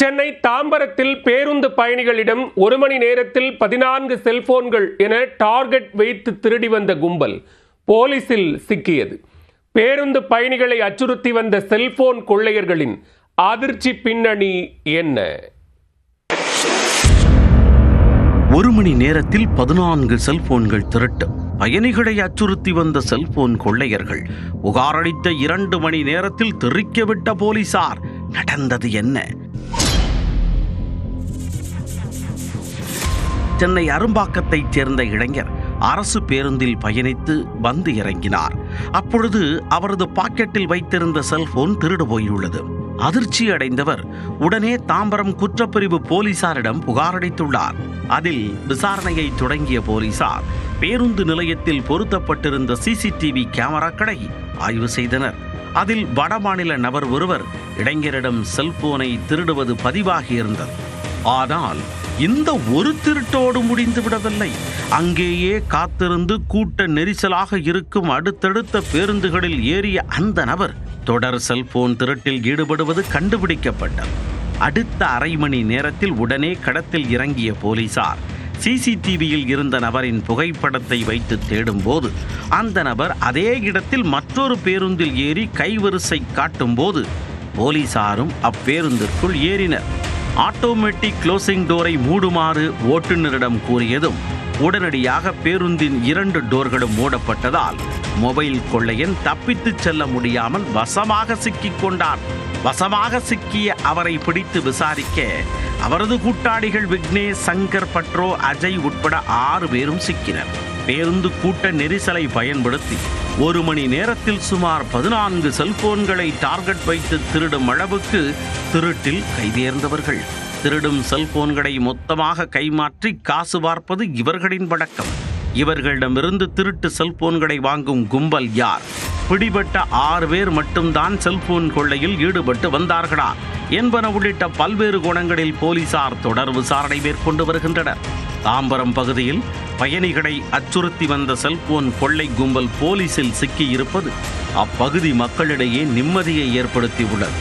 சென்னை தாம்பரத்தில் பேருந்து பயணிகளிடம் 1 மணி நேரத்தில் 14 செல்போன்கள் என டார்கெட் வைத்து திருடி வந்த கும்பல் போலீசில் சிக்கியது. பேருந்து பயணிகளை அச்சுறுத்தி வந்த செல்போன் கொள்ளையர்களின் அதிர்ச்சி பின்னணி என்ன? 1 மணி நேரத்தில் 14 செல்போன்கள் திருட்டு. பயணிகளை அச்சுறுத்தி வந்த செல்போன் கொள்ளையர்கள் புகாரளித்த 2 மணி நேரத்தில் தெரிவிக்கவிட்ட போலீசார். நடந்தது என்ன? சென்னை அரும்பாக்கத்தைச் சேர்ந்த இளைஞர் அரசு பேருந்தில் பயணித்து வந்து இறங்கினார். அப்பொழுது அவரது பாக்கெட்டில் வைத்திருந்த செல்போன் திருடு போயுள்ளது. அதிர்ச்சி அடைந்தவர் உடனே தாம்பரம் குற்றப்பிரிவு போலீசாரிடம் புகாரளித்துள்ளார். அதில் விசாரணையை தொடங்கிய போலீசார் பேருந்து நிலையத்தில் பொருத்தப்பட்டிருந்த சிசிடிவி கேமராக்களை ஆய்வு செய்தனர். அதில் வடமாநில நபர் ஒருவர் இளைஞரிடம் செல்போனை திருடுவது பதிவாகியிருந்தது. ஆனால் இந்த ஒரு திருட்டோடு முடிந்து விடவில்லை. அங்கேயே காத்திருந்து கூட்ட நெரிசலாக இருக்கும் அடுத்தடுத்த பேருந்துகளில் ஏறிய அந்த நபர் தொடர் செல்போன் திருட்டில் ஈடுபடுவது கண்டுபிடிக்கப்பட்டது. அடுத்த அரை மணி நேரத்தில் உடனே களத்தில் இறங்கிய போலீசார் சிசிடிவியில் இருந்த நபரின் புகைப்படத்தை வைத்து தேடும் போது அந்த நபர் அதே இடத்தில் மற்றொரு பேருந்தில் ஏறி கைவரிசை காட்டும் போது போலீசாரும் அப்பேருந்திற்குள் ஏறினர். ஆட்டோமேட்டிக் க்ளோசிங் டோரை மூடுமாறு ஓட்டுநரிடம் கூறியதும் உடனடியாக பேருந்தின் 2 டோர்களும் மூடப்பட்டதால் மொபைல் கொள்ளையன் தப்பித்துச் செல்ல முடியாமல் வசமாக சிக்கிக் கொண்டார். வசமாக சிக்கிய அவரை பிடித்து விசாரிக்க அவரது கூட்டாளிகள் விக்னேஷ், சங்கர், பட்ரோ, அஜய் உட்பட 6 பேரும் சிக்கினர். பேருந்து கூட்ட நெரிசலை பயன்படுத்தி 1 மணி நேரத்தில் சுமார் 14 செல்போன்களை டார்கெட் வைத்து திருடும் அளவுக்கு திருட்டில் கைதேர்ந்தவர்கள். திருடும் செல்போன்களை மொத்தமாக கைமாற்றி காசு பார்ப்பது இவர்களின் வழக்கம். இவர்களிடமிருந்து திருட்டு செல்போன்களை வாங்கும் கும்பல் யார்? பிடிபட்ட 6 பேர் மட்டும்தான் செல்போன் கொள்ளையில் ஈடுபட்டு வந்தார்களா என்பன உள்ளிட்ட பல்வேறு கோணங்களில் போலீசார் தொடர் விசாரணை மேற்கொண்டு வருகின்றனர். தாம்பரம் பகுதியில் பயணிகளை அச்சுறுத்தி வந்த செல்போன் கொள்ளை கும்பல் போலீசில் சிக்கியிருப்பது அப்பகுதி மக்களிடையே நிம்மதியை ஏற்படுத்தியுள்ளது.